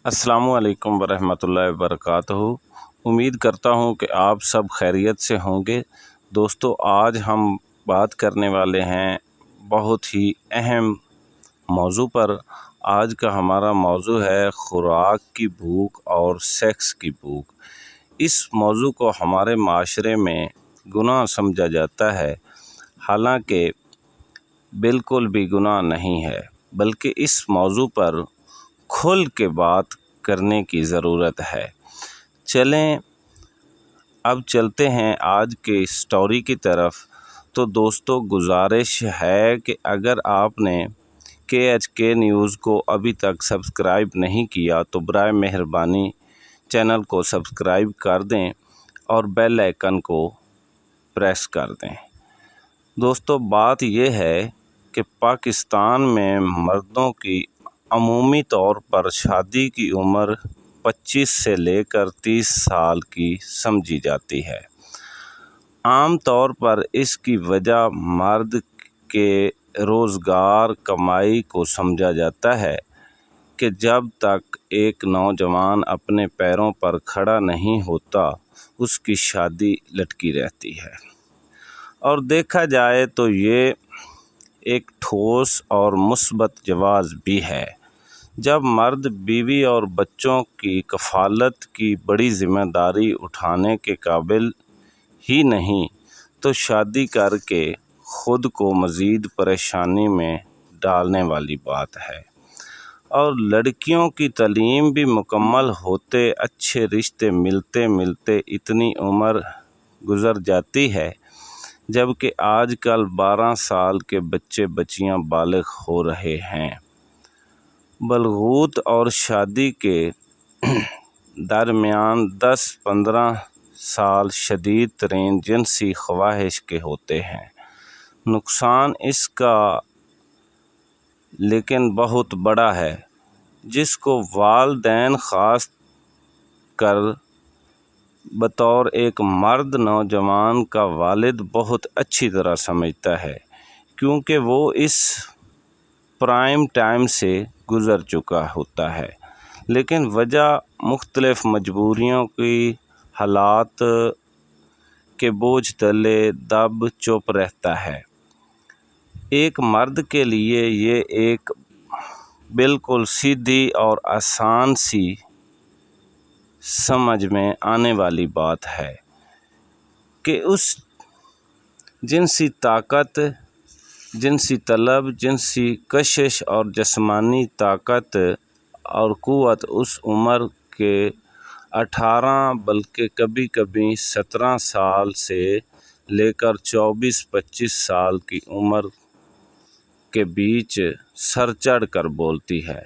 السلام علیکم ورحمۃ اللہ وبرکاتہ۔ امید کرتا ہوں کہ آپ سب خیریت سے ہوں گے۔ دوستو، آج ہم بات کرنے والے ہیں بہت ہی اہم موضوع پر۔ آج کا ہمارا موضوع ہے خوراک کی بھوک اور سیکس کی بھوک۔ اس موضوع کو ہمارے معاشرے میں گناہ سمجھا جاتا ہے، حالانکہ بالکل بھی گناہ نہیں ہے، بلکہ اس موضوع پر کھل کے بات کرنے کی ضرورت ہے۔ چلیں اب چلتے ہیں آج کے سٹوری کی طرف۔ تو دوستو، گزارش ہے کہ اگر آپ نے KHK نیوز کو ابھی تک سبسکرائب نہیں کیا تو برائے مہربانی چینل کو سبسکرائب کر دیں اور بیل آئیکن کو پریس کر دیں۔ دوستو، بات یہ ہے کہ پاکستان میں مردوں کی عمومی طور پر شادی کی عمر 25 سے لے کر 30 سال کی سمجھی جاتی ہے۔ عام طور پر اس کی وجہ مرد کے روزگار کمائی کو سمجھا جاتا ہے کہ جب تک ایک نوجوان اپنے پیروں پر کھڑا نہیں ہوتا اس کی شادی لٹکی رہتی ہے۔ اور دیکھا جائے تو یہ ایک ٹھوس اور مثبت جواز بھی ہے۔ جب مرد بیوی اور بچوں کی کفالت کی بڑی ذمہ داری اٹھانے کے قابل ہی نہیں تو شادی کر کے خود کو مزید پریشانی میں ڈالنے والی بات ہے۔ اور لڑکیوں کی تعلیم بھی مکمل ہوتے اچھے رشتے ملتے ملتے اتنی عمر گزر جاتی ہے، جبکہ آج کل 12 سال کے بچے بچیاں بالغ ہو رہے ہیں۔ بلوغت اور شادی کے درمیان 10-15 سال شدید ترین جنسی خواہش کے ہوتے ہیں۔ نقصان اس کا لیکن بہت بڑا ہے، جس کو والدین خاص کر بطور ایک مرد نوجوان کا والد بہت اچھی طرح سمجھتا ہے، کیونکہ وہ اس پرائم ٹائم سے گزر چکا ہوتا ہے، لیکن وجہ مختلف مجبوریوں کی حالات کے بوجھ تلے دب چپ رہتا ہے۔ ایک مرد کے لیے یہ ایک بالکل سیدھی اور آسان سی سمجھ میں آنے والی بات ہے کہ اس جنسی طاقت، جنسی طلب، جنسی کشش اور جسمانی طاقت اور قوت اس عمر کے 18 بلکہ کبھی کبھی 17 سال سے لے کر 24-25 سال کی عمر کے بیچ سر چڑھ کر بولتی ہے۔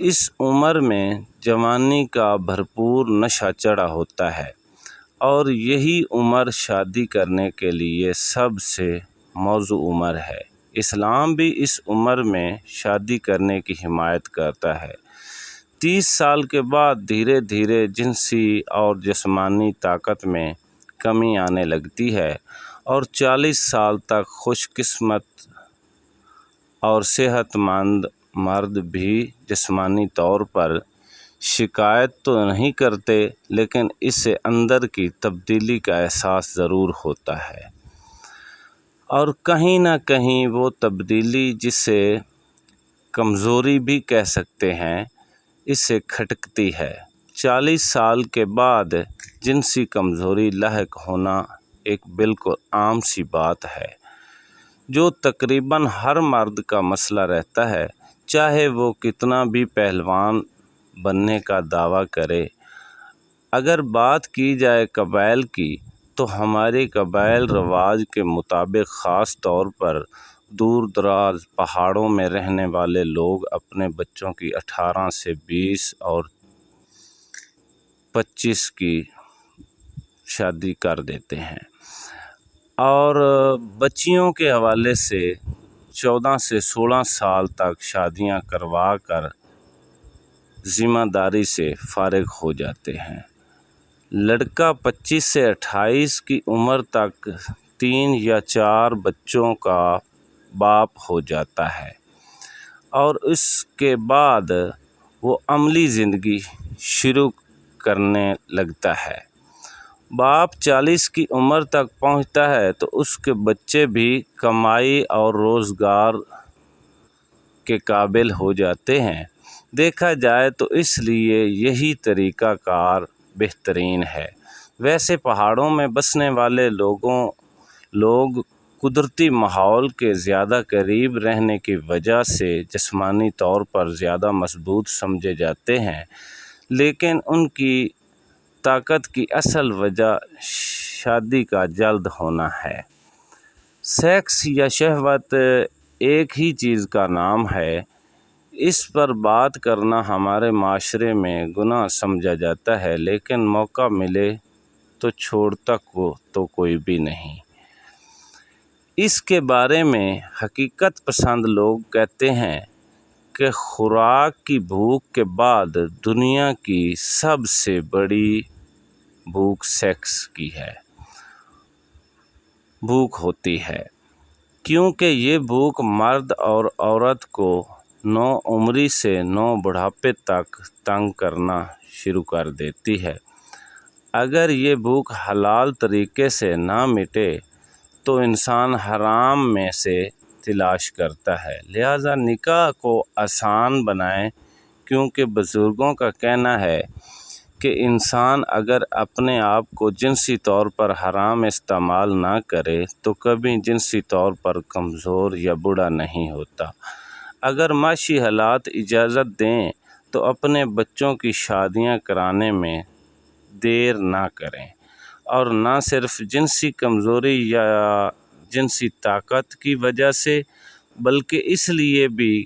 اس عمر میں جوانی کا بھرپور نشہ چڑھا ہوتا ہے اور یہی عمر شادی کرنے کے لیے سب سے موزوں عمر ہے۔ اسلام بھی اس عمر میں شادی کرنے کی حمایت کرتا ہے۔ 30 سال کے بعد دھیرے دھیرے جنسی اور جسمانی طاقت میں کمی آنے لگتی ہے اور 40 سال تک خوش قسمت اور صحت مند مرد بھی جسمانی طور پر شکایت تو نہیں کرتے، لیکن اسے اندر کی تبدیلی کا احساس ضرور ہوتا ہے، اور کہیں نہ کہیں وہ تبدیلی، جسے کمزوری بھی کہہ سکتے ہیں، اسے کھٹکتی ہے۔ 40 سال کے بعد جنسی کمزوری لاحق ہونا ایک بالکل عام سی بات ہے، جو تقریباً ہر مرد کا مسئلہ رہتا ہے، چاہے وہ کتنا بھی پہلوان بننے کا دعویٰ کرے۔ اگر بات کی جائے قبائل کی تو ہمارے قبائل رواج کے مطابق خاص طور پر دور دراز پہاڑوں میں رہنے والے لوگ اپنے بچوں کی 18 سے 20 اور 25 کی شادی کر دیتے ہیں، اور بچیوں کے حوالے سے 14 سے 16 سال تک شادیاں کروا کر ذمہ داری سے فارغ ہو جاتے ہیں۔ لڑکا 25 سے 28 کی عمر تک 3 یا 4 بچوں کا باپ ہو جاتا ہے، اور اس کے بعد وہ عملی زندگی شروع کرنے لگتا ہے۔ باپ 40 کی عمر تک پہنچتا ہے تو اس کے بچے بھی کمائی اور روزگار کے قابل ہو جاتے ہیں۔ دیکھا جائے تو اس لیے یہی طریقہ کار بہترین ہے۔ ویسے پہاڑوں میں بسنے والے لوگ قدرتی ماحول کے زیادہ قریب رہنے کی وجہ سے جسمانی طور پر زیادہ مضبوط سمجھے جاتے ہیں، لیکن ان کی طاقت کی اصل وجہ شادی کا جلد ہونا ہے۔ سیکس یا شہوت ایک ہی چیز کا نام ہے۔ اس پر بات کرنا ہمارے معاشرے میں گناہ سمجھا جاتا ہے، لیکن موقع ملے تو چھوڑتا تو کوئی بھی نہیں۔ اس کے بارے میں حقیقت پسند لوگ کہتے ہیں کہ خوراک کی بھوک کے بعد دنیا کی سب سے بڑی بھوک سیکس کی بھوک ہوتی ہے، کیونکہ یہ بھوک مرد اور عورت کو نوعمری سے بڑھاپے تک تنگ کرنا شروع کر دیتی ہے۔ اگر یہ بھوک حلال طریقے سے نہ مٹے تو انسان حرام میں سے تلاش کرتا ہے۔ لہٰذا نکاح کو آسان بنائیں، کیونکہ بزرگوں کا کہنا ہے کہ انسان اگر اپنے آپ کو جنسی طور پر حرام استعمال نہ کرے تو کبھی جنسی طور پر کمزور یا بوڑھا نہیں ہوتا۔ اگر معاشی حالات اجازت دیں تو اپنے بچوں کی شادیاں کرانے میں دیر نہ کریں، اور نہ صرف جنسی کمزوری یا جنسی طاقت کی وجہ سے، بلکہ اس لیے بھی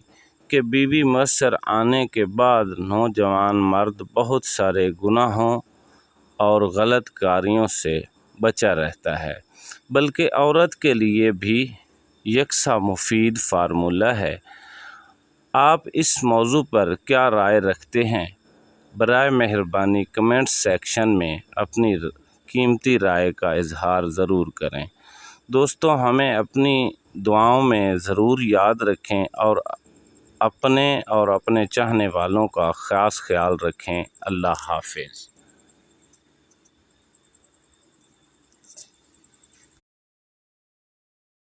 کہ بیوی میسر آنے کے بعد نوجوان مرد بہت سارے گناہوں اور غلط کاریوں سے بچا رہتا ہے۔ بلکہ عورت کے لیے بھی یکساں مفید فارمولہ ہے۔ آپ اس موضوع پر کیا رائے رکھتے ہیں؟ برائے مہربانی کمنٹ سیکشن میں اپنی قیمتی رائے کا اظہار ضرور کریں۔ دوستو، ہمیں اپنی دعاؤں میں ضرور یاد رکھیں اور اپنے چاہنے والوں کا خاص خیال رکھیں۔ اللہ حافظ۔